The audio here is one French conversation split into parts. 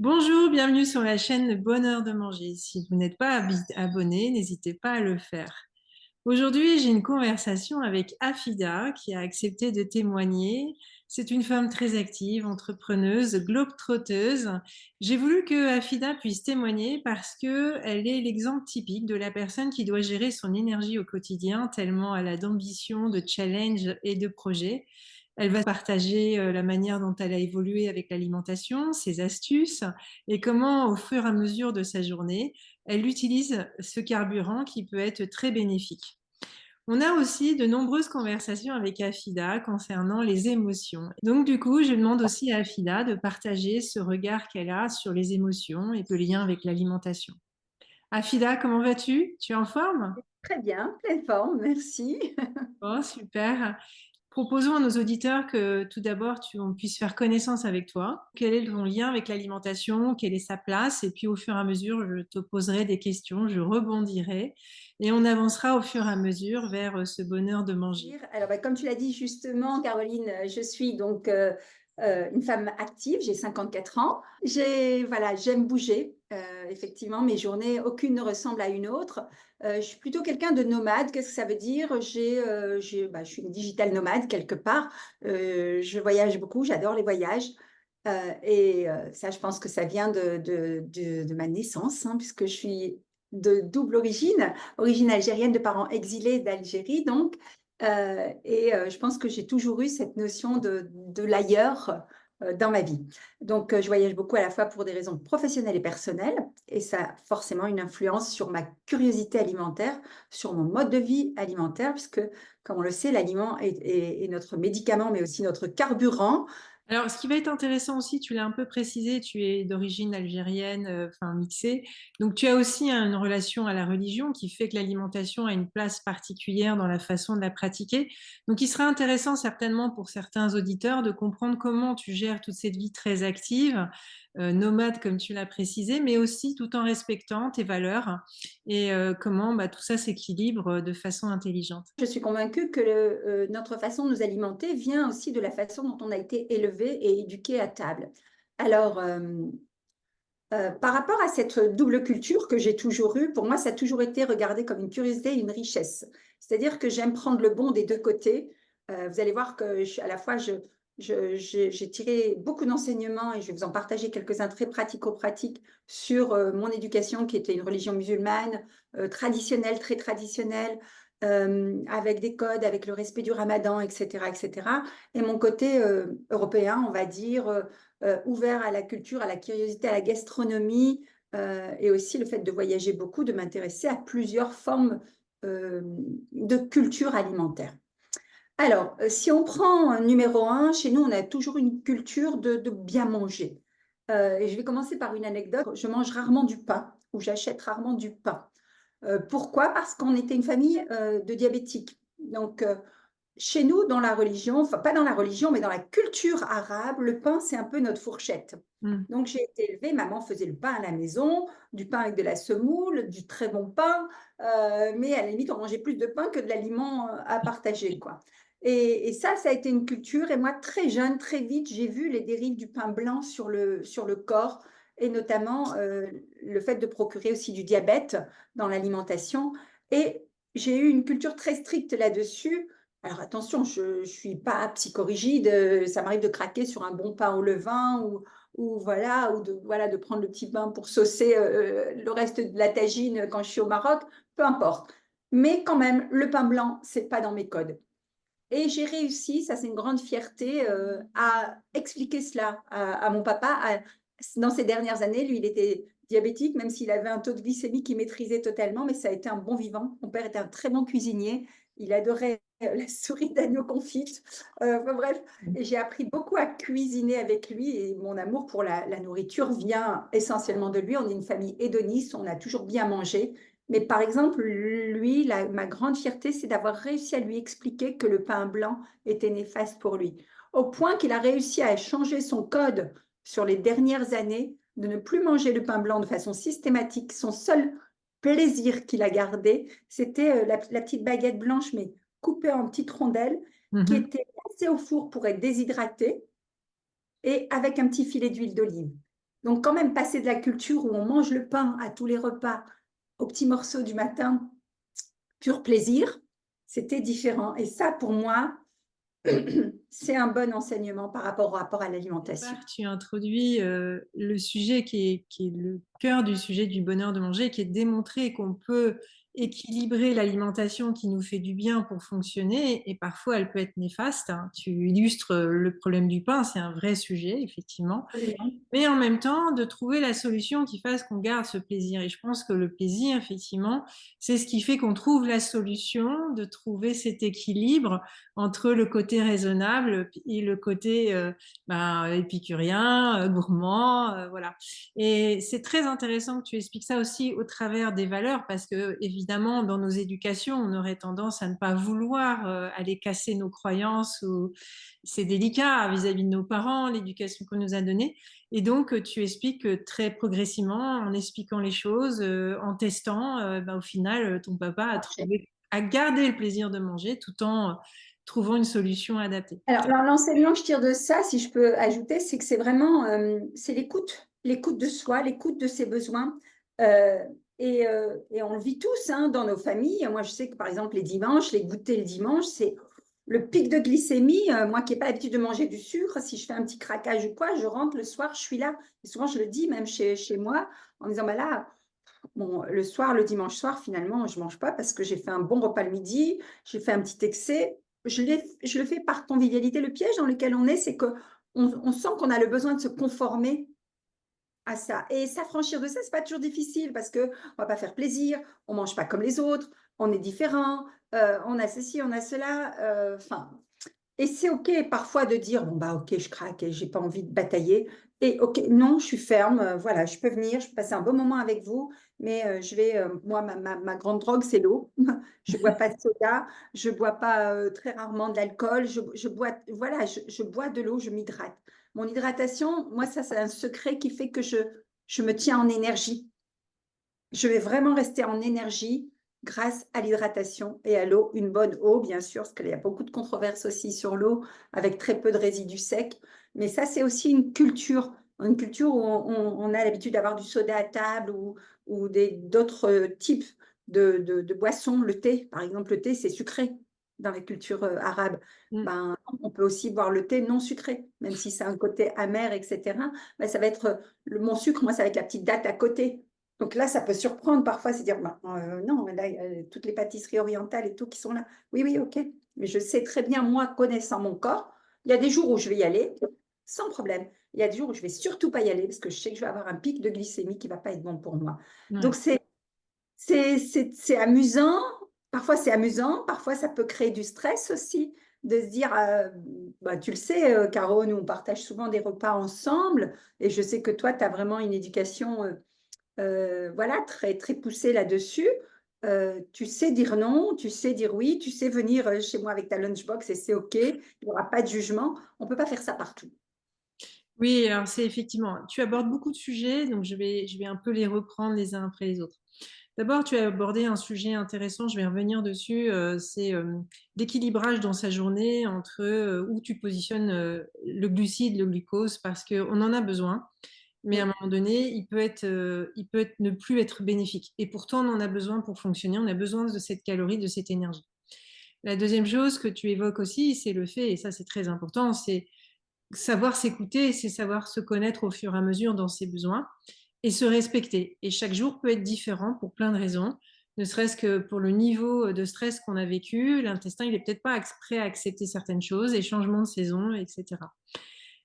Bonjour, bienvenue sur la chaîne Le Bonheur de Manger. Si vous n'êtes pas abonné, n'hésitez pas à le faire. Aujourd'hui, j'ai une conversation avec Afida qui a accepté de témoigner. C'est une femme très active, entrepreneuse, globe-trotteuse. J'ai voulu que Afida puisse témoigner parce que elle est l'exemple typique de la personne qui doit gérer son énergie au quotidien tellement elle a d'ambition, de challenge et de projets. Elle va partager la manière dont elle a évolué avec l'alimentation, ses astuces et comment, au fur et à mesure de sa journée, elle utilise ce carburant qui peut être très bénéfique. On a aussi de nombreuses conversations avec Afida concernant les émotions. Donc, du coup, je demande aussi à Afida de partager ce regard qu'elle a sur les émotions et le lien avec l'alimentation. Afida, comment vas-tu? Tu es en forme? Très bien, pleine forme, merci. Bon, super. Proposons à nos auditeurs que tout d'abord, on puisse faire connaissance avec toi. Quel est ton lien avec l'alimentation? Quelle est sa place? Et puis, au fur et à mesure, je te poserai des questions, je rebondirai et on avancera au fur et à mesure vers ce bonheur de manger. Alors, comme tu l'as dit justement, Caroline, je suis donc une femme active, j'ai 54 ans. Voilà, j'aime bouger. Effectivement, mes journées, aucune ne ressemble à une autre. Je suis plutôt quelqu'un de nomade. Qu'est-ce que ça veut dire? Je suis une digital nomade quelque part. Je voyage beaucoup, j'adore les voyages. Ça, je pense que ça vient de ma naissance, hein, puisque je suis de double origine algérienne de parents exilés d'Algérie, donc. Je pense que j'ai toujours eu cette notion de l'ailleurs dans ma vie. Donc, je voyage beaucoup à la fois pour des raisons professionnelles et personnelles, et ça a forcément une influence sur ma curiosité alimentaire, sur mon mode de vie alimentaire, puisque, comme on le sait, l'aliment est notre médicament, mais aussi notre carburant. Alors, ce qui va être intéressant aussi, tu l'as un peu précisé, tu es d'origine algérienne, enfin mixée. Donc, tu as aussi une relation à la religion qui fait que l'alimentation a une place particulière dans la façon de la pratiquer. Donc, il sera intéressant certainement pour certains auditeurs de comprendre comment tu gères toute cette vie très active, nomade comme tu l'as précisé, mais aussi tout en respectant tes valeurs et comment tout ça s'équilibre de façon intelligente. Je suis convaincue que notre façon de nous alimenter vient aussi de la façon dont on a été élevé et éduqué à table. Alors, par rapport à cette double culture que j'ai toujours eue, pour moi, ça a toujours été regardé comme une curiosité et une richesse. C'est-à-dire que j'aime prendre le bon des deux côtés. Vous allez voir que à la fois, j'ai tiré beaucoup d'enseignements et je vais vous en partager quelques-uns très pratico-pratiques sur mon éducation qui était une religion musulmane traditionnelle, très traditionnelle, avec des codes, avec le respect du ramadan, etc., etc. Et cetera. Et mon côté européen, on va dire, ouvert à la culture, à la curiosité, à la gastronomie, et aussi le fait de voyager beaucoup, de m'intéresser à plusieurs formes de culture alimentaire. Alors, si on prend numéro un, chez nous, on a toujours une culture de bien manger. Et je vais commencer par une anecdote. Je mange rarement du pain, ou j'achète rarement du pain. Pourquoi? Parce qu'on était une famille de diabétiques. Donc, chez nous, dans la religion, enfin pas dans la religion, mais dans la culture arabe, le pain, c'est un peu notre fourchette. Mm. Donc j'ai été élevée, maman faisait le pain à la maison, du pain avec de la semoule, du très bon pain, mais à la limite, on mangeait plus de pain que de l'aliment à partager, quoi. Ça a été une culture. Et moi, très jeune, très vite, j'ai vu les dérives du pain blanc sur le corps, et notamment le fait de procurer aussi du diabète dans l'alimentation. Et j'ai eu une culture très stricte là-dessus. Alors attention, je ne suis pas psychorigide, ça m'arrive de craquer sur un bon pain au levain voilà, de prendre le petit pain pour saucer le reste de la tagine quand je suis au Maroc, peu importe. Mais quand même, le pain blanc, c'est pas dans mes codes. Et j'ai réussi, ça c'est une grande fierté, à expliquer cela à mon papa. Dans ces dernières années, lui, il était diabétique, même s'il avait un taux de glycémie qu'il maîtrisait totalement, mais ça a été un bon vivant. Mon père était un très bon cuisinier. Il adorait la souris d'agneau confite. Enfin, bref, et j'ai appris beaucoup à cuisiner avec lui. Et mon amour pour la nourriture vient essentiellement de lui. On est une famille hédoniste, on a toujours bien mangé. Mais par exemple, lui, ma grande fierté, c'est d'avoir réussi à lui expliquer que le pain blanc était néfaste pour lui. Au point qu'il a réussi à changer son code sur les dernières années, de ne plus manger le pain blanc de façon systématique. Son seul plaisir qu'il a gardé, c'était la petite baguette blanche, mais coupée en petites rondelles, qui Mhm. était passée au four pour être déshydratée et avec un petit filet d'huile d'olive. Donc, quand même, passer de la culture où on mange le pain à tous les repas, aux petits morceaux du matin, pur plaisir, c'était différent. Et ça, pour moi, c'est un bon enseignement par rapport au rapport à Quelque l'alimentation. part, tu introduis le sujet qui est le cœur du sujet du bonheur de manger, qui est de démontrer qu'on peut équilibrer l'alimentation qui nous fait du bien pour fonctionner, et parfois elle peut être néfaste, hein. Tu illustres le problème du pain, c'est un vrai sujet, effectivement. Absolument. Mais en même temps, de trouver la solution qui fasse qu'on garde ce plaisir. Et je pense que le plaisir, effectivement, c'est ce qui fait qu'on trouve la solution, de trouver cet équilibre entre le côté raisonnable et le côté épicurien, gourmand, voilà. Et c'est très intéressant que tu expliques ça aussi au travers des valeurs, parce que évidemment, dans nos éducations, on aurait tendance à ne pas vouloir aller casser nos croyances, ou c'est délicat vis-à-vis de nos parents, l'éducation qu'on nous a donnée. Et donc, tu expliques que très progressivement, en expliquant les choses, en testant, au final, ton papa a gardé le plaisir de manger tout en trouvant une solution adaptée. Alors, l'enseignement que je tire de ça, si je peux ajouter, c'est que c'est vraiment c'est l'écoute de soi, l'écoute de ses besoins. Euh, et on le vit tous hein, dans nos familles. Moi, je sais que par exemple, les dimanches, les goûters le dimanche, c'est le pic de glycémie. Moi qui n'ai pas l'habitude de manger du sucre, si je fais un petit craquage ou quoi, je rentre le soir, je suis là. Et souvent, je le dis même chez moi en disant, bah là, bon, le soir, le dimanche soir, finalement, je ne mange pas parce que j'ai fait un bon repas le midi, j'ai fait un petit excès. Je le fais par convivialité. Le piège dans lequel on est, c'est qu'on sent qu'on a le besoin de se conformer à ça. Et s'affranchir de ça, c'est pas toujours difficile parce que on va pas faire plaisir, on mange pas comme les autres, on est différent, on a ceci, on a cela. Enfin, et c'est OK parfois de dire, bon, bah, OK, je craque et j'ai pas envie de batailler. Et OK, non, je suis ferme, voilà, je peux venir, je peux passer un bon moment avec vous, mais je vais, moi, ma grande drogue, c'est l'eau. Je bois pas de soda, je bois pas très rarement de l'alcool, je bois, voilà, je bois de l'eau, je m'hydrate. Mon hydratation, moi, ça, c'est un secret qui fait que je me tiens en énergie. Je vais vraiment rester en énergie grâce à l'hydratation et à l'eau, une bonne eau, bien sûr, parce qu'il y a beaucoup de controverses aussi sur l'eau, avec très peu de résidus secs. Mais ça, c'est aussi une culture où on a l'habitude d'avoir du soda à table ou d'autres types de boissons. Le thé, par exemple, le thé, c'est sucré dans les cultures arabes. Mm. Ben, on peut aussi boire le thé non sucré, même si c'est un côté amer, etc. Ben, ça va être mon sucre, moi, ça va être la petite date à côté. Donc là, ça peut surprendre parfois, c'est dire, bah, non, là, il y a toutes les pâtisseries orientales et tout qui sont là. Oui, oui, ok. Mais je sais très bien, moi, connaissant mon corps, il y a des jours où je vais y aller sans problème. Il y a des jours où je vais surtout pas y aller parce que je sais que je vais avoir un pic de glycémie qui va pas être bon pour moi. Ouais. Donc c'est amusant. Parfois, c'est amusant. Parfois, ça peut créer du stress aussi de se dire, bah, tu le sais, Caro, nous, on partage souvent des repas ensemble. Et je sais que toi, tu as vraiment une éducation voilà, très, très poussé là-dessus. Tu sais dire non, tu sais dire oui, tu sais venir chez moi avec ta lunchbox et c'est OK, il n'y aura pas de jugement. On ne peut pas faire ça partout. Oui, alors c'est effectivement, tu abordes beaucoup de sujets, donc je vais un peu les reprendre les uns après les autres. D'abord, tu as abordé un sujet intéressant, je vais revenir dessus, c'est l'équilibrage dans sa journée entre où tu positionnes le glucide, le glucose, parce qu'on en a besoin, mais à un Oui, moment donné, il peut être, ne plus être bénéfique. Et pourtant, on en a besoin pour fonctionner, on a besoin de cette calorie, de cette énergie. La deuxième chose que tu évoques aussi, c'est le fait, et ça c'est très important, c'est savoir s'écouter, c'est savoir se connaître au fur et à mesure dans ses besoins et se respecter. Et chaque jour peut être différent pour plein de raisons, ne serait-ce que pour le niveau de stress qu'on a vécu, l'intestin, il est peut-être pas prêt à accepter certaines choses, les changements de saison, etc.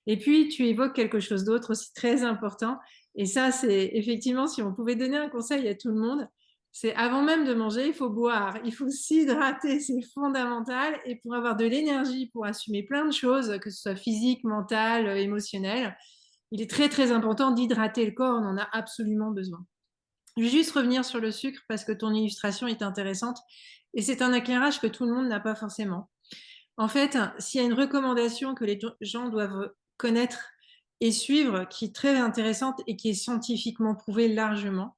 Et puis, tu évoques quelque chose d'autre aussi très important. Et ça, c'est effectivement, si on pouvait donner un conseil à tout le monde, c'est avant même de manger, il faut boire, il faut s'hydrater, c'est fondamental. Et pour avoir de l'énergie, pour assumer plein de choses, que ce soit physique, mental, émotionnel, il est très, très important d'hydrater le corps. On en a absolument besoin. Je vais juste revenir sur le sucre parce que ton illustration est intéressante. Et c'est un éclairage que tout le monde n'a pas forcément. En fait, s'il y a une recommandation que les gens doivent connaître et suivre, qui est très intéressante et qui est scientifiquement prouvée largement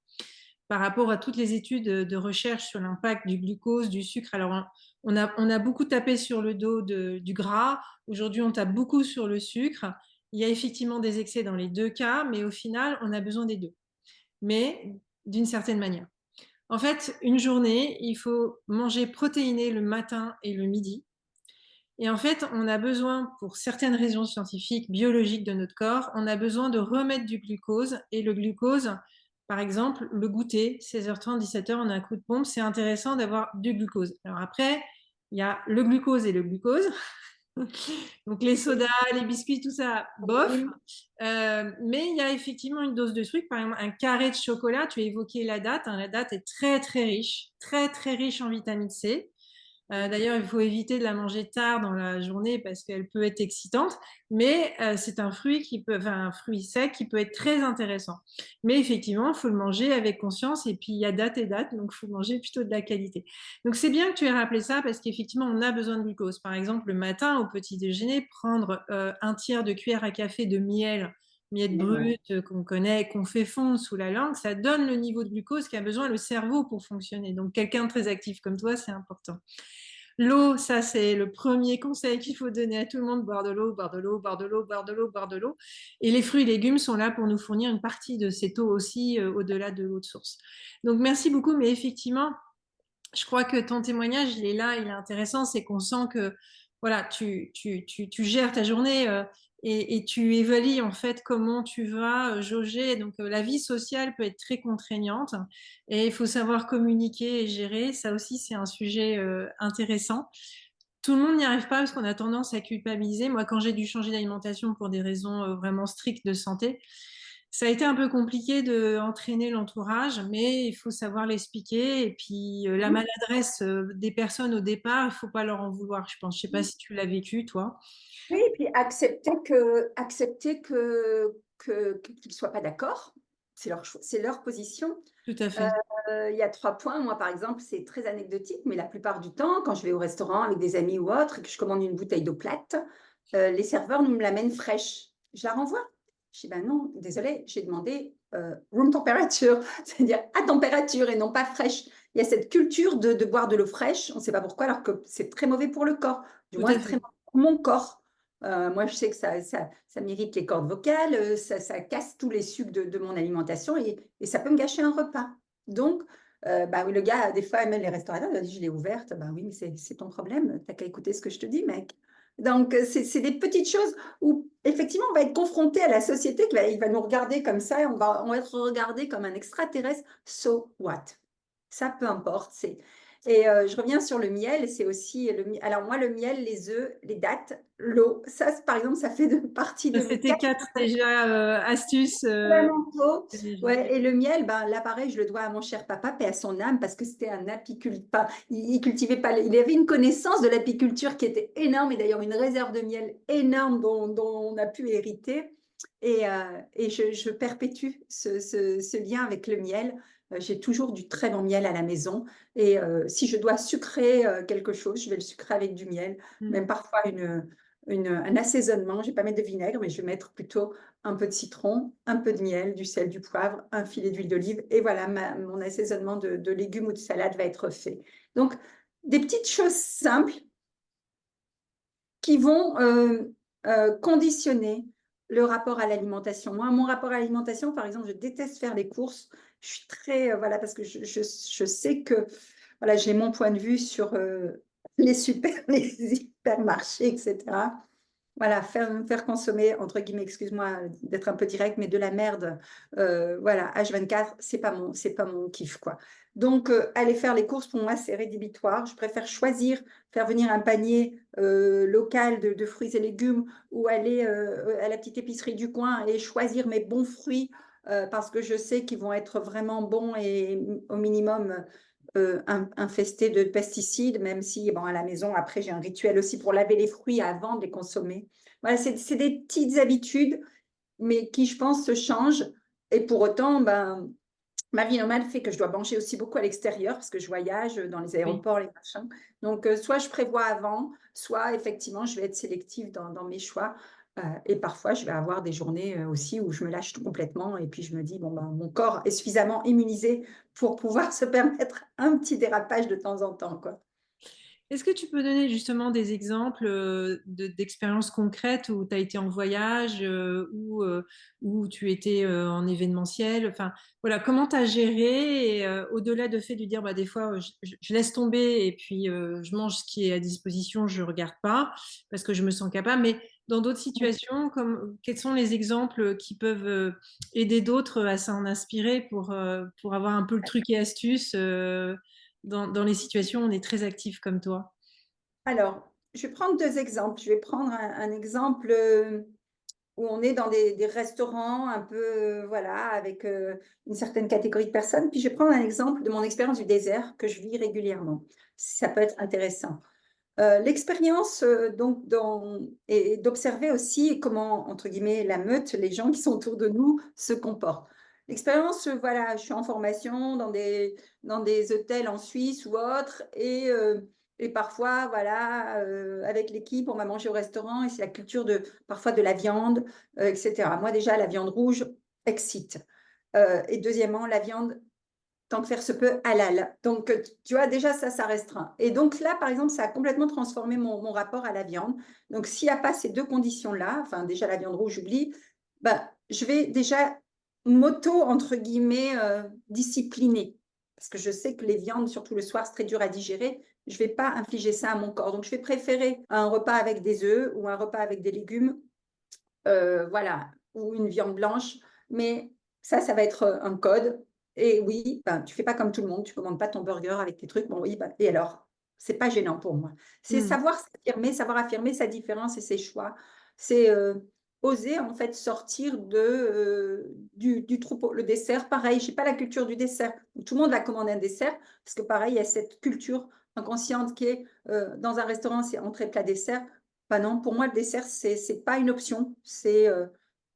par rapport à toutes les études de recherche sur l'impact du glucose, du sucre. Alors, on a beaucoup tapé sur le dos du gras. Aujourd'hui, on tape beaucoup sur le sucre. Il y a effectivement des excès dans les deux cas, mais au final, on a besoin des deux, mais d'une certaine manière. En fait, une journée, il faut manger protéiné le matin et le midi. Et en fait, on a besoin, pour certaines raisons scientifiques, biologiques de notre corps, on a besoin de remettre du glucose. Et le glucose, par exemple, le goûter, 16h30, 17h, on a un coup de pompe, c'est intéressant d'avoir du glucose. Alors après, il y a le glucose et le glucose. Donc les sodas, les biscuits, tout ça, bof. Mais il y a effectivement une dose de trucs. Par exemple, un carré de chocolat, tu as évoqué la date. Hein, la date est très très riche en vitamine C. D'ailleurs, il faut éviter de la manger tard dans la journée parce qu'elle peut être excitante, mais c'est un fruit un fruit sec qui peut être très intéressant. Mais effectivement, il faut le manger avec conscience et puis il y a date et date, donc il faut manger plutôt de la qualité. Donc c'est bien que tu aies rappelé ça parce qu'effectivement, on a besoin de glucose. Par exemple, le matin au petit déjeuner, prendre un tiers de cuillère à café de miel brut qu'on connaît, qu'on fait fondre sous la langue, ça donne le niveau de glucose qu'a besoin le cerveau pour fonctionner. Donc quelqu'un de très actif comme toi, c'est important. L'eau, ça c'est le premier conseil qu'il faut donner à tout le monde, boire de l'eau, boire de l'eau, boire de l'eau, boire de l'eau, boire de l'eau. Et les fruits et légumes sont là pour nous fournir une partie de cette eau aussi au-delà de l'eau de source. Donc merci beaucoup, mais effectivement, je crois que ton témoignage, il est là, il est intéressant, c'est qu'on sent que voilà, tu gères ta journée et tu évalues en fait comment tu vas jauger. Donc la vie sociale peut être très contraignante et il faut savoir communiquer et gérer. Ça aussi, c'est un sujet intéressant. Tout le monde n'y arrive pas parce qu'on a tendance à culpabiliser. Moi, quand j'ai dû changer d'alimentation pour des raisons vraiment strictes de santé, ça a été un peu compliqué d'entraîner l'entourage, mais il faut savoir l'expliquer. Et puis, la maladresse des personnes au départ, il ne faut pas leur en vouloir, je pense. Je ne sais pas si tu l'as vécu, toi. Oui, et puis accepter qu'ils ne soient pas d'accord, c'est leur choix, c'est leur position. Tout à fait. Il y a 3 points. Moi, par exemple, c'est très anecdotique, mais la plupart du temps, quand je vais au restaurant avec des amis ou autres et que je commande une bouteille d'eau plate, les serveurs nous me l'amènent fraîche. Je la renvoie. Je dis, ben non, désolé, j'ai demandé room temperature, c'est-à-dire à température et non pas fraîche. Il y a cette culture de boire de l'eau fraîche, on ne sait pas pourquoi, alors que c'est très mauvais pour le corps, du Tout moins à très fait. mauvais pour mon corps. Moi, je sais que ça m'irrite les cordes vocales, ça casse tous les sucres de mon alimentation et ça peut me gâcher un repas. Donc, bah oui, le gars, des fois, même les restaurateurs, il a dit, je l'ai ouverte. Bah oui, mais c'est ton problème. T'as qu'à écouter ce que je te dis, mec. Donc, c'est des petites choses où, effectivement, on va être confronté à la société il va nous regarder comme ça et on va être regardé comme un extraterrestre. So what? Ça, peu importe. Et je reviens sur le miel, c'est aussi alors moi le miel, les œufs, les dattes, l'eau, ça par exemple, ça fait partie de Ça, mes c'était quatre quatre déjà astuces. fondamentaux. Ouais, et le miel, ben là pareil, je le dois à mon cher papa, paix à son âme, parce que c'était un apiculteur. Il cultivait pas, il avait une connaissance de l'apiculture qui était énorme, et d'ailleurs une réserve de miel énorme dont on a pu hériter. Et je perpétue ce lien avec le miel. J'ai toujours du très bon miel à la maison. Et si je dois sucrer quelque chose, je vais le sucrer avec du miel, Mm. même parfois un assaisonnement. Je ne vais pas mettre de vinaigre, mais je vais mettre plutôt un peu de citron, un peu de miel, du sel, du poivre, un filet d'huile d'olive. Et voilà, mon assaisonnement de légumes ou de salade va être fait. Donc, des petites choses simples qui vont conditionner le rapport à l'alimentation. Moi, mon rapport à l'alimentation, par exemple, je déteste faire les courses. Je suis très, voilà, parce que je sais que, voilà, j'ai mon point de vue sur les hypermarchés, etc. Voilà, faire consommer, entre guillemets, excuse-moi d'être un peu direct, mais de la merde, voilà, H24, c'est pas mon kiff, quoi. Donc, aller faire les courses, pour moi, c'est rédhibitoire. Je préfère choisir, faire venir un panier local de fruits et légumes ou aller à la petite épicerie du coin et choisir mes bons fruits parce que je sais qu'ils vont être vraiment bons et au minimum infestés de pesticides, même si, bon, à la maison, après, j'ai un rituel aussi pour laver les fruits avant de les consommer. Voilà, c'est des petites habitudes, mais qui, je pense, se changent. Et pour autant, ben, ma vie nomade fait que je dois manger aussi beaucoup à l'extérieur parce que je voyage dans les Oui. aéroports, les machins. Donc, soit je prévois avant, soit effectivement, je vais être sélective dans mes choix. Et parfois, je vais avoir des journées aussi où je me lâche complètement et puis je me dis, bon, ben, mon corps est suffisamment immunisé pour pouvoir se permettre un petit dérapage de temps en temps, quoi. Est-ce que tu peux donner justement des exemples d'expériences concrètes où tu as été en voyage où tu étais en événementiel? Enfin, voilà, comment tu as géré et au-delà de fait de dire bah, des fois je laisse tomber et puis je mange ce qui est à disposition, je regarde pas parce que je me sens capable. Mais dans d'autres situations, quels sont les exemples qui peuvent aider d'autres à s'en inspirer pour avoir un peu le truc et astuce dans les situations où on est très actif comme toi? Alors, je vais prendre 2 exemples. Je vais prendre un exemple, où on est dans des restaurants un peu, voilà, avec, une certaine catégorie de personnes. Puis je vais prendre un exemple de mon expérience du désert que je vis régulièrement. Ça peut être intéressant. L'expérience, donc dans et d'observer aussi comment, entre guillemets, «la meute», les gens qui sont autour de nous se comportent. L'expérience, voilà, je suis en formation dans des hôtels en Suisse ou autres et parfois, voilà, avec l'équipe, on va manger au restaurant et c'est la culture de parfois de la viande, et cetera. Moi, déjà, la viande rouge excite, et deuxièmement, la viande tant que faire se peut, halal. Donc, tu vois, déjà, ça restreint. Et donc là, par exemple, ça a complètement transformé mon rapport à la viande. Donc, s'il n'y a pas ces deux conditions-là, enfin, déjà, la viande rouge, j'oublie, bah, je vais déjà m'auto, entre guillemets, discipliner. Parce que je sais que les viandes, surtout le soir, c'est très dur à digérer. Je ne vais pas infliger ça à mon corps. Donc, je vais préférer un repas avec des œufs ou un repas avec des légumes, voilà, ou une viande blanche. Mais ça va être un code. Et oui, ben, tu fais pas comme tout le monde, tu commandes pas ton burger avec tes trucs. Bon, oui, ben, et alors? C'est pas gênant pour moi. C'est Hmm. savoir affirmer sa différence et ses choix. C'est oser en fait sortir du troupeau. Le dessert, pareil, j'ai pas la culture du dessert. Tout le monde va commander un dessert parce que pareil, il y a cette culture inconsciente qui est dans un restaurant, c'est entrée, plat, dessert. Bah non, pour moi, le dessert, c'est pas une option. C'est,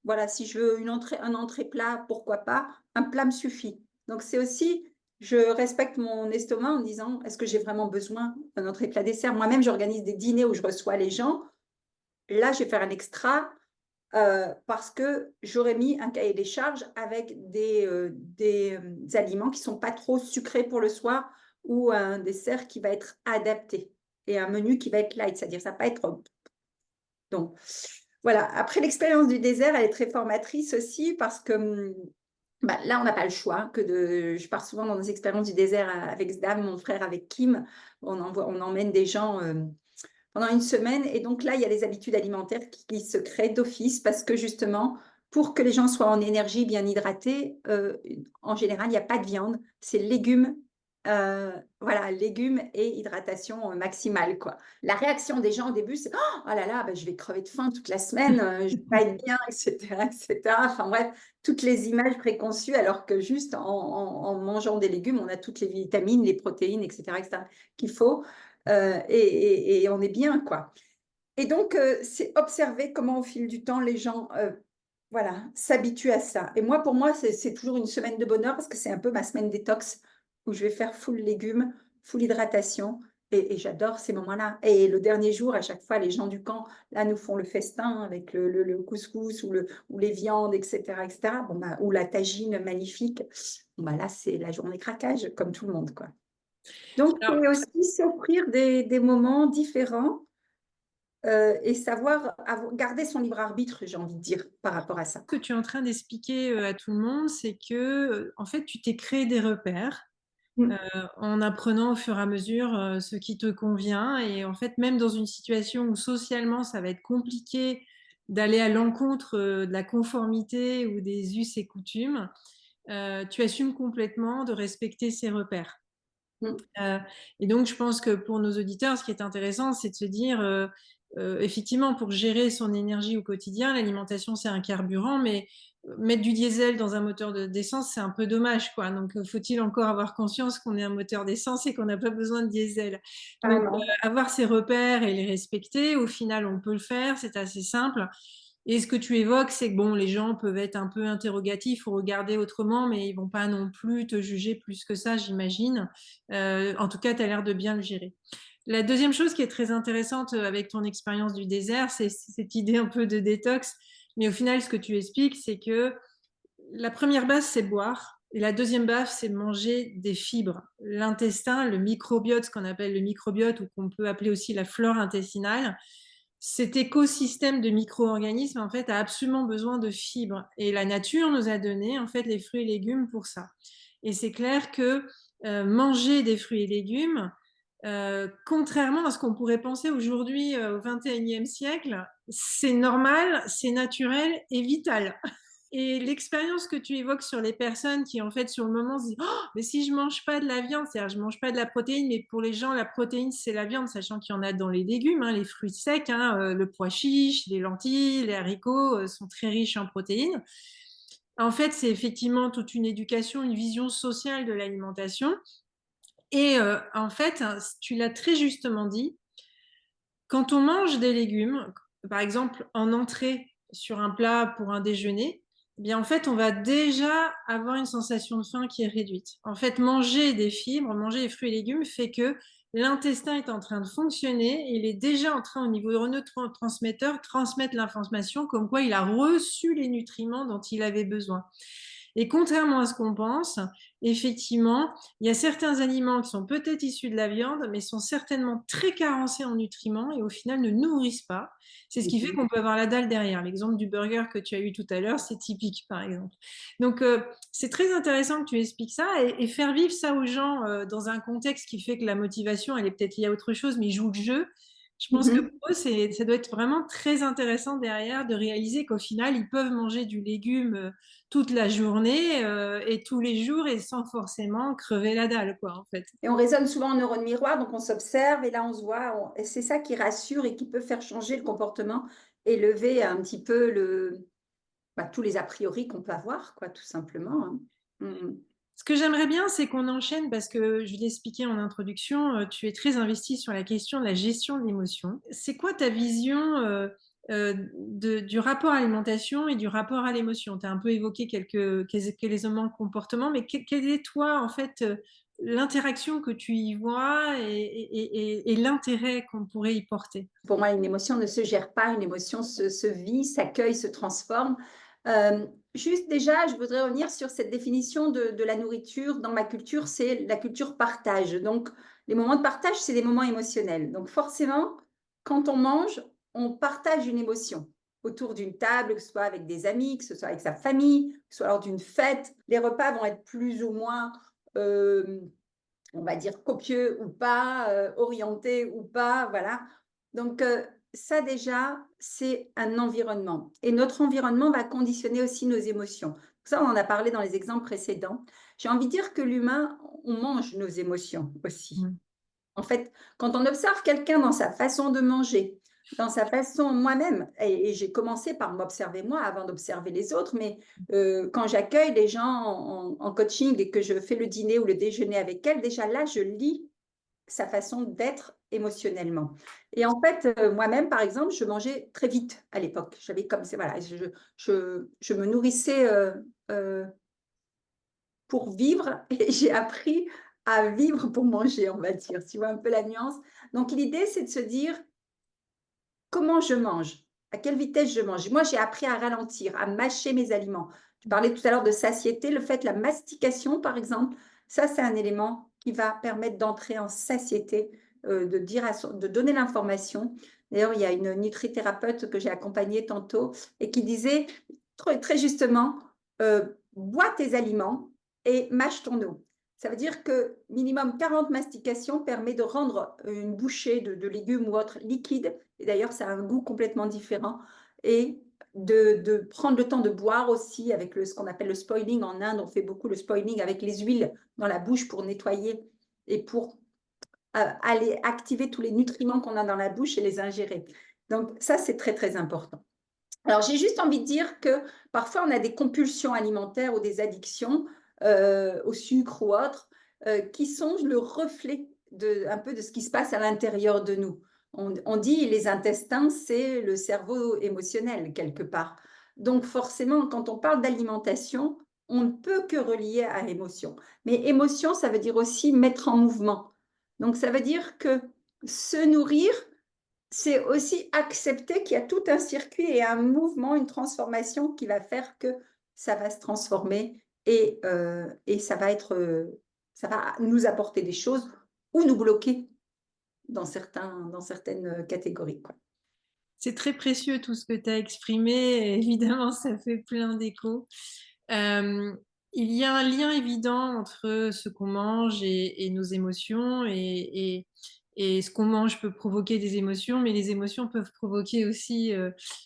voilà, si je veux un entrée plat, pourquoi pas? Un plat me suffit. Donc, c'est aussi, je respecte mon estomac en disant, est-ce que j'ai vraiment besoin d'un entrée plat dessert? Moi-même, j'organise des dîners où je reçois les gens. Là, je vais faire un extra parce que j'aurais mis un cahier des charges avec des aliments qui sont pas trop sucrés pour le soir ou un dessert qui va être adapté et un menu qui va être light, c'est-à-dire ça va pas être donc, voilà. Après, l'expérience du désert, elle est très formatrice aussi parce que bah, là, on n'a pas le choix que de. Je pars souvent dans des expériences du désert avec Zdam, mon frère, avec Kim. On emmène des gens pendant une semaine. Et donc là, il y a des habitudes alimentaires qui se créent d'office parce que justement, pour que les gens soient en énergie, bien hydratés, en général, il n'y a pas de viande. C'est légumes, voilà, légumes et hydratation maximale, quoi. La réaction des gens au début, c'est oh là là, ben, je vais crever de faim toute la semaine, je vais pas être bien, etc., etc. Enfin bref, toutes les images préconçues, alors que juste en mangeant des légumes, on a toutes les vitamines, les protéines, etc., qu'il faut. Et on est bien, quoi. Et donc, c'est observer comment au fil du temps, les gens voilà, s'habituent à ça. Et moi, pour moi, c'est toujours une semaine de bonheur parce que c'est un peu ma semaine détox où je vais faire full légumes, full hydratation. Et j'adore ces moments-là. Et le dernier jour, à chaque fois, les gens du camp, là, nous font le festin avec le couscous ou les viandes, etc., etc. Bon, bah, ou la tagine magnifique. Bon, bah, là, c'est la journée craquage, comme tout le monde, quoi. Donc, Alors, c'est aussi s'offrir des moments différents et savoir garder son libre arbitre, j'ai envie de dire, par rapport à ça. ce que tu es en train d'expliquer à tout le monde, c'est que, en fait, tu t'es créé des repères Mm. en apprenant au fur et à mesure ce qui te convient. Et en fait, même dans une situation où socialement, ça va être compliqué d'aller à l'encontre de la conformité ou des us et coutumes, tu assumes complètement de respecter ces repères. Mm. Euh, et donc, je pense que pour nos auditeurs, ce qui est intéressant, c'est de se dire, effectivement, pour gérer son énergie au quotidien, l'alimentation, c'est un carburant, mais mettre du diesel dans un moteur d'essence, c'est un peu dommage, quoi. Donc, faut-il encore avoir conscience qu'on est un moteur d'essence et qu'on n'a pas besoin de diesel. Donc, Carrément. avoir ses repères et les respecter, au final, on peut le faire, c'est assez simple. Et ce que tu évoques, c'est que bon, les gens peuvent être un peu interrogatifs ou regarder autrement, mais ils vont pas non plus te juger plus que ça, j'imagine. En tout cas, tu as l'air de bien le gérer. La deuxième chose qui est très intéressante avec ton expérience du désert, c'est cette idée un peu de détox. Mais au final, ce que tu expliques, c'est que la première base, c'est boire. Et la deuxième baffe, c'est manger des fibres. L'intestin, le microbiote, ce qu'on appelle le microbiote ou qu'on peut appeler aussi la flore intestinale, cet écosystème de micro-organismes, en fait, a absolument besoin de fibres. Et la nature nous a donné, en fait, les fruits et légumes pour ça. Et c'est clair que manger des fruits et légumes, contrairement à ce qu'on pourrait penser aujourd'hui au XXIe siècle, c'est normal, c'est naturel et vital. Et l'expérience que tu évoques sur les personnes qui, en fait, sur le moment, se disent oh, mais si je mange pas de la viande, c'est-à-dire je mange pas de la protéine, mais pour les gens, la protéine, c'est la viande, sachant qu'il y en a dans les légumes, hein, les fruits secs, hein, le pois chiche, les lentilles, les haricots sont très riches en protéines. En fait, c'est effectivement toute une éducation, une vision sociale de l'alimentation. Et en fait, tu l'as très justement dit, quand on mange des légumes, par exemple en entrée sur un plat pour un déjeuner, eh bien en fait, on va déjà avoir une sensation de faim qui est réduite. En fait, manger des fibres, manger des fruits et légumes fait que l'intestin est en train de fonctionner, il est déjà en train, au niveau de neurotransmetteur, transmettre l'information comme quoi il a reçu les nutriments dont il avait besoin. Et contrairement à ce qu'on pense, effectivement, il y a certains aliments qui sont peut-être issus de la viande, mais sont certainement très carencés en nutriments et au final ne nourrissent pas. C'est ce qui fait qu'on peut avoir la dalle derrière. L'exemple du burger que tu as eu tout à l'heure, c'est typique, par exemple. Donc, c'est très intéressant que tu expliques ça et faire vivre ça aux gens dans un contexte qui fait que la motivation, elle est peut-être liée à autre chose, mais ils jouent le jeu. Je pense que pour eux, ça doit être vraiment très intéressant derrière de réaliser qu'au final, ils peuvent manger du légume toute la journée et tous les jours et sans forcément crever la dalle, quoi, en fait. Et on raisonne souvent en neurones miroirs, donc on s'observe et là on se voit. Et c'est ça qui rassure et qui peut faire changer le comportement et lever un petit peu tous les a priori qu'on peut avoir, quoi, tout simplement. Hein. Ce que j'aimerais bien, c'est qu'on enchaîne parce que je l'ai expliqué en introduction, tu es très investi sur la question de la gestion de l'émotion. C'est quoi ta vision du rapport à l'alimentation et du rapport à l'émotion? Tu as un peu évoqué quelques éléments de comportement, mais quel est toi, en fait, l'interaction que tu y vois et l'intérêt qu'on pourrait y porter? Pour moi, une émotion ne se gère pas, une émotion se vit, s'accueille, se transforme. Juste déjà, je voudrais revenir sur cette définition de la nourriture. Dans ma culture, c'est la culture partage. Donc, les moments de partage, c'est des moments émotionnels. Donc, forcément, quand on mange, on partage une émotion autour d'une table, que ce soit avec des amis, que ce soit avec sa famille, que ce soit lors d'une fête. Les repas vont être plus ou moins, on va dire, copieux ou pas, orientés ou pas, voilà. Donc, ça déjà, c'est un environnement. Et notre environnement va conditionner aussi nos émotions. Ça, on en a parlé dans les exemples précédents. J'ai envie de dire que l'humain, on mange nos émotions aussi. Mm. En fait, quand on observe quelqu'un dans sa façon de manger, dans sa façon, moi-même, et j'ai commencé par m'observer moi avant d'observer les autres, mais quand j'accueille les gens en coaching et que je fais le dîner ou le déjeuner avec elles, déjà là, je lis sa façon d'être émotionnellement. Et en fait, moi-même, par exemple, je mangeais très vite à l'époque. J'avais comme c'est voilà, je me nourrissais pour vivre et j'ai appris à vivre pour manger, on va dire. Tu vois un peu la nuance. Donc l'idée, c'est de se dire comment je mange, à quelle vitesse je mange. Moi, j'ai appris à ralentir, à mâcher mes aliments. Tu parlais tout à l'heure de satiété, le fait, la mastication, par exemple, ça, c'est un élément qui va permettre d'entrer en satiété, de donner l'information. D'ailleurs, il y a une nutrithérapeute que j'ai accompagnée tantôt et qui disait très, très justement, bois tes aliments et mâche ton eau. Ça veut dire que minimum 40 mastications permet de rendre une bouchée de légumes ou autre liquide. Et d'ailleurs, ça a un goût complètement différent. Et de prendre le temps de boire aussi avec ce qu'on appelle le spoiling. En Inde, on fait beaucoup le spoiling avec les huiles dans la bouche pour nettoyer et pour aller activer tous les nutriments qu'on a dans la bouche et les ingérer. Donc ça, c'est très, très important. Alors, j'ai juste envie de dire que parfois, on a des compulsions alimentaires ou des addictions au sucre ou autre qui sont le reflet un peu de ce qui se passe à l'intérieur de nous. On dit les intestins, c'est le cerveau émotionnel quelque part. Donc, forcément, quand on parle d'alimentation, on ne peut que relier à émotion. Mais émotion, ça veut dire aussi mettre en mouvement. Donc, ça veut dire que se nourrir, c'est aussi accepter qu'il y a tout un circuit et un mouvement, une transformation qui va faire que ça va se transformer et ça va nous apporter des choses ou nous bloquer dans certaines catégories, quoi. C'est très précieux tout ce que tu as exprimé. Et évidemment, ça fait plein d'échos. Euh, il y a un lien évident entre ce qu'on mange et nos émotions et ce qu'on mange peut provoquer des émotions, mais les émotions peuvent provoquer aussi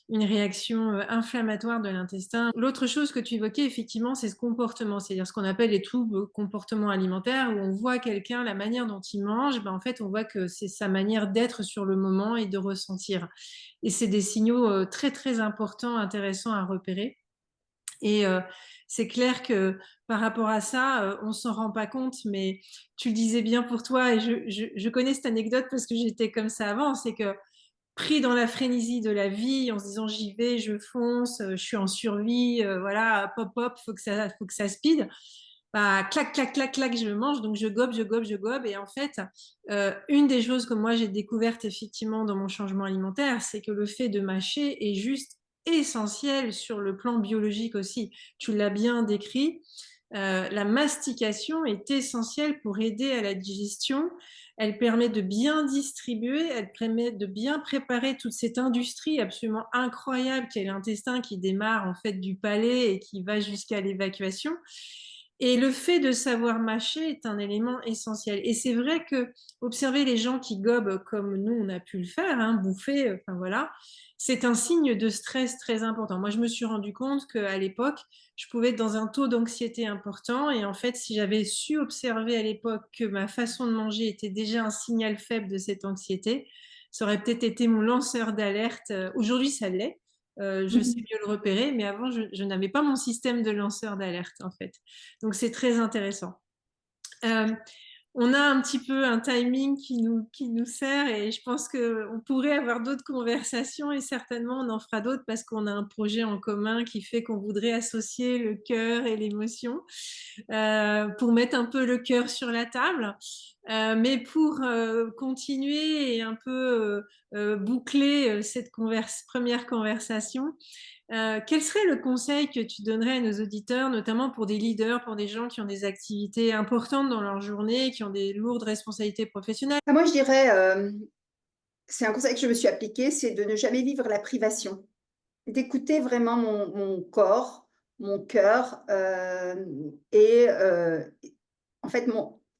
une réaction inflammatoire de l'intestin. L'autre chose que tu évoquais, effectivement, c'est ce comportement, c'est-à-dire ce qu'on appelle les troubles comportements alimentaires, où on voit quelqu'un, la manière dont il mange, ben, en fait, on voit que c'est sa manière d'être sur le moment et de ressentir. Et c'est des signaux très, très importants, intéressants à repérer. Et c'est clair que par rapport à ça, on s'en rend pas compte, mais tu le disais bien pour toi, et je connais cette anecdote parce que j'étais comme ça avant, c'est que pris dans la frénésie de la vie, en se disant j'y vais, je fonce, je suis en survie, voilà, pop pop, faut que ça speed. Bah, clac, clac, clac, clac, je mange, donc je gobe, je gobe, je gobe. Et en fait, une des choses que moi j'ai découvertes effectivement dans mon changement alimentaire, c'est que le fait de mâcher est juste essentiel sur le plan biologique aussi. Tu l'as bien décrit. La mastication est essentielle pour aider à la digestion. Elle permet de bien distribuer, elle permet de bien préparer toute cette industrie absolument incroyable qu'est l'intestin qui démarre en fait du palais et qui va jusqu'à l'évacuation. Et le fait de savoir mâcher est un élément essentiel. Et c'est vrai que observer les gens qui gobent comme nous, on a pu le faire, hein, bouffer, enfin voilà, c'est un signe de stress très important. Moi, je me suis rendu compte qu'à l'époque, je pouvais être dans un taux d'anxiété important. Et en fait, si j'avais su observer à l'époque que ma façon de manger était déjà un signal faible de cette anxiété, ça aurait peut-être été mon lanceur d'alerte. Aujourd'hui, ça l'est. Je sais mieux le repérer, mais avant, je n'avais pas mon système de lanceur d'alerte, en fait. Donc, c'est très intéressant. Euh, on a un petit peu un timing qui nous sert et je pense qu'on pourrait avoir d'autres conversations et certainement on en fera d'autres parce qu'on a un projet en commun qui fait qu'on voudrait associer le cœur et l'émotion pour mettre un peu le cœur sur la table. Mais pour continuer et un peu boucler cette première conversation, quel serait le conseil que tu donnerais à nos auditeurs, notamment pour des leaders, pour des gens qui ont des activités importantes dans leur journée, qui ont des lourdes responsabilités professionnelles? Moi, je dirais, c'est un conseil que je me suis appliqué, c'est de ne jamais vivre la privation, d'écouter vraiment mon corps, mon cœur, et en fait,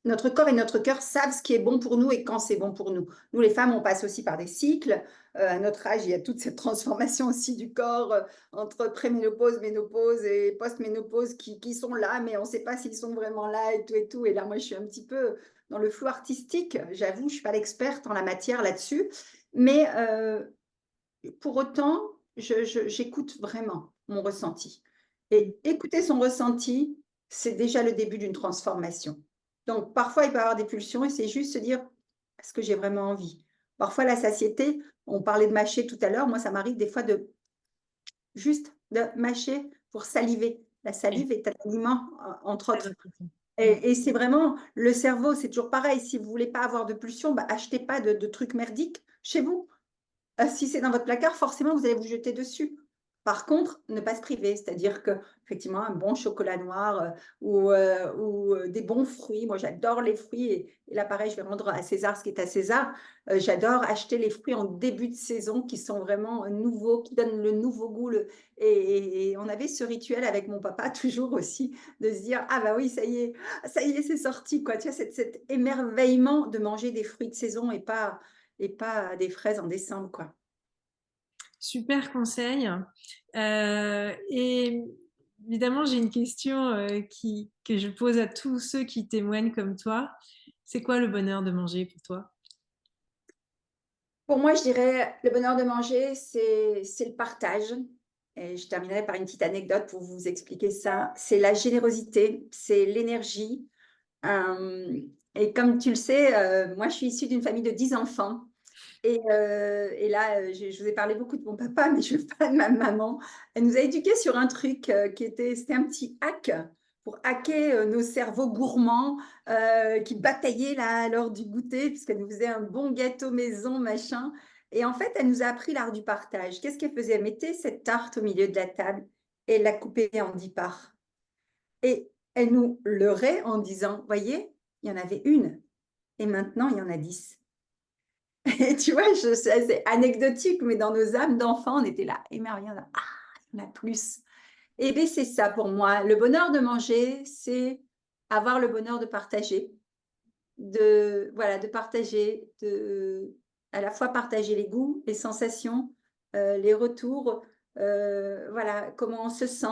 notre corps et notre cœur savent ce qui est bon pour nous et quand c'est bon pour nous. Nous, les femmes, on passe aussi par des cycles. À notre âge, il y a toute cette transformation aussi du corps entre préménopause, ménopause et post-ménopause qui sont là, mais on ne sait pas s'ils sont vraiment là et tout et tout. Et là, moi, je suis un petit peu dans le flou artistique. J'avoue, je ne suis pas l'experte en la matière là-dessus. Mais pour autant, j'écoute vraiment mon ressenti. Et écouter son ressenti, c'est déjà le début d'une transformation. Donc, parfois, il peut y avoir des pulsions et c'est juste se dire, est-ce que j'ai vraiment envie? Parfois, la satiété, on parlait de mâcher tout à l'heure, moi, ça m'arrive des fois de juste de mâcher pour saliver. La Oui, salive est un aliment, entre très autres. important. Mm. Et c'est vraiment le cerveau, c'est toujours pareil. Si vous ne voulez pas avoir de pulsion, bah, achetez pas de trucs merdiques chez vous. Si c'est dans votre placard, forcément, vous allez vous jeter dessus. Par contre, ne pas se priver, c'est-à-dire qu'effectivement, un bon chocolat noir ou des bons fruits. Moi, j'adore les fruits et là, pareil, je vais rendre à César ce qui est à César. J'adore acheter les fruits en début de saison qui sont vraiment nouveaux, qui donnent le nouveau goût. Et on avait ce rituel avec mon papa toujours aussi de se dire, ah bah oui, ça y est, c'est sorti, quoi. Tu vois, cet émerveillement de manger des fruits de saison et pas des fraises en décembre, quoi. Super conseil. Et évidemment, j'ai une question que je pose à tous ceux qui témoignent comme toi. C'est quoi le bonheur de manger pour toi? Pour moi, je dirais, le bonheur de manger, c'est le partage. Et je terminerai par une petite anecdote pour vous expliquer ça. C'est la générosité, c'est l'énergie. Euh, et comme tu le sais, moi, je suis issue d'une famille de 10 enfants. Et là, je vous ai parlé beaucoup de mon papa, mais je veux pas de ma maman. Elle nous a éduqués sur un truc c'était un petit hack pour hacker nos cerveaux gourmands qui bataillaient là lors du goûter, puisqu'elle nous faisait un bon gâteau maison, machin. Et en fait, elle nous a appris l'art du partage. Qu'est-ce qu'elle faisait? Elle mettait cette tarte au milieu de la table et elle la coupait en 10 parts. Et elle nous leurrait en disant: «Voyez, il y en avait une et maintenant il y en a 10.» Et tu vois, c'est anecdotique, mais dans nos âmes d'enfants, on était là: émerveillés, «Ah, il y en a plus!» Et beh, c'est ça pour moi. Le bonheur de manger, c'est avoir le bonheur de partager, de voilà, de partager, à la fois partager les goûts, les sensations, les retours, voilà, comment on se sent.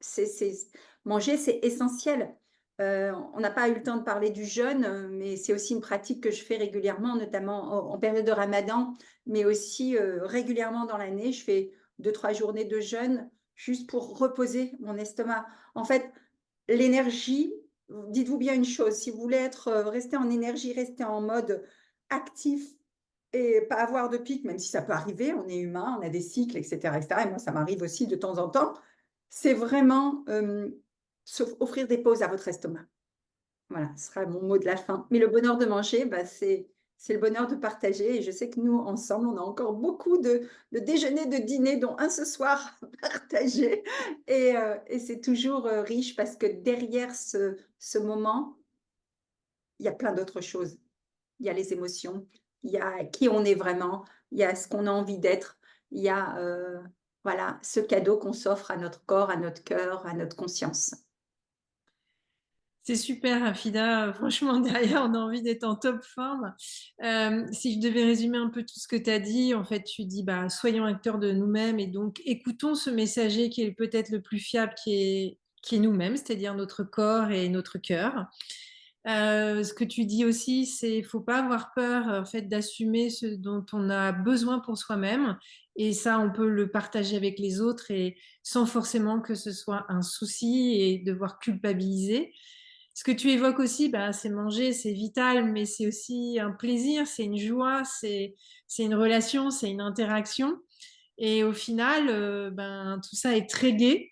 C'est manger, c'est essentiel. On n'a pas eu le temps de parler du jeûne, mais c'est aussi une pratique que je fais régulièrement, notamment en période de ramadan, mais aussi, régulièrement dans l'année. Je fais 2 3 journées de jeûne juste pour reposer mon estomac. En fait, l'énergie, dites-vous bien une chose, si vous voulez être, rester en énergie, rester en mode actif et pas avoir de pic, même si ça peut arriver, on est humain, on a des cycles et cetera et moi ça m'arrive aussi de temps en temps, c'est vraiment, offrir des pauses à votre estomac. Voilà, ce sera mon mot de la fin. Mais le bonheur de manger, bah, c'est le bonheur de partager et je sais que nous, ensemble, on a encore beaucoup de déjeuners, de dîners, dont un ce soir partagé et c'est toujours, riche parce que derrière ce moment, il y a plein d'autres choses. Il y a les émotions, il y a qui on est vraiment, il y a ce qu'on a envie d'être, il y a, voilà, ce cadeau qu'on s'offre à notre corps, à notre cœur, à notre conscience. C'est super, Afida. Franchement, derrière, on a envie d'être en top forme. Si je devais résumer un peu tout ce que tu as dit, en fait, tu dis, bah, soyons acteurs de nous-mêmes et donc écoutons ce messager qui est peut-être le plus fiable, qui est nous-mêmes, c'est-à-dire notre corps et notre cœur. Ce que tu dis aussi, c'est faut pas avoir peur en fait d'assumer ce dont on a besoin pour soi-même. Et ça, on peut le partager avec les autres et sans forcément que ce soit un souci et devoir culpabiliser. Ce que tu évoques aussi, bah, c'est manger, c'est vital, mais c'est aussi un plaisir, c'est une joie, c'est une relation, c'est une interaction. Et au final, ben, tout ça est très gai.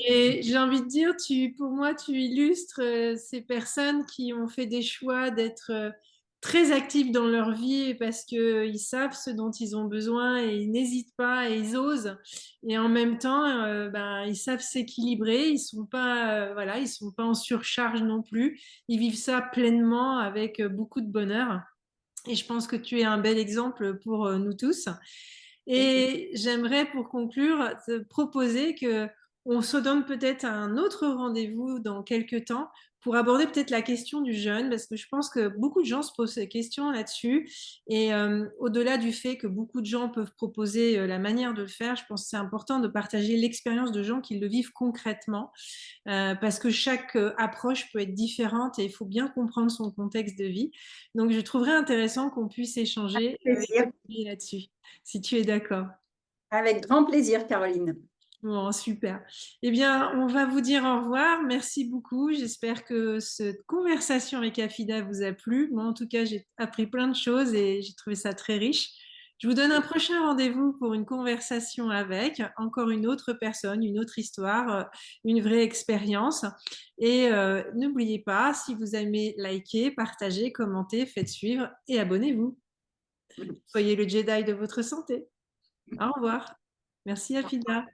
Et j'ai envie de dire, pour moi, tu illustres ces personnes qui ont fait des choix d'être très actifs dans leur vie parce qu'ils savent ce dont ils ont besoin et ils n'hésitent pas et ils osent. Et en même temps, ben, ils savent s'équilibrer. Ils sont pas, voilà, ils sont pas en surcharge non plus. Ils vivent ça pleinement avec beaucoup de bonheur. Et je pense que tu es un bel exemple pour nous tous. Et j'aimerais, pour conclure, te proposer que on se donne peut-être un autre rendez-vous dans quelques temps pour aborder peut-être la question du jeûne, parce que je pense que beaucoup de gens se posent ces questions là-dessus. Et au-delà du fait que beaucoup de gens peuvent proposer la manière de le faire, je pense que c'est important de partager l'expérience de gens qui le vivent concrètement, parce que chaque approche peut être différente et il faut bien comprendre son contexte de vie. Donc, je trouverais intéressant qu'on puisse échanger Plaisir. là-dessus, si tu es d'accord. Avec grand plaisir, Caroline. Bon, super. Eh bien, on va vous dire au revoir. Merci beaucoup. J'espère que cette conversation avec Afida vous a plu. Moi, en tout cas, j'ai appris plein de choses et j'ai trouvé ça très riche. Je vous donne un prochain rendez-vous pour une conversation avec encore une autre personne, une autre histoire, une vraie expérience. Et n'oubliez pas, si vous aimez liker, partager, commenter, faites suivre et abonnez-vous. Soyez le Jedi de votre santé. Au revoir. Merci, Afida.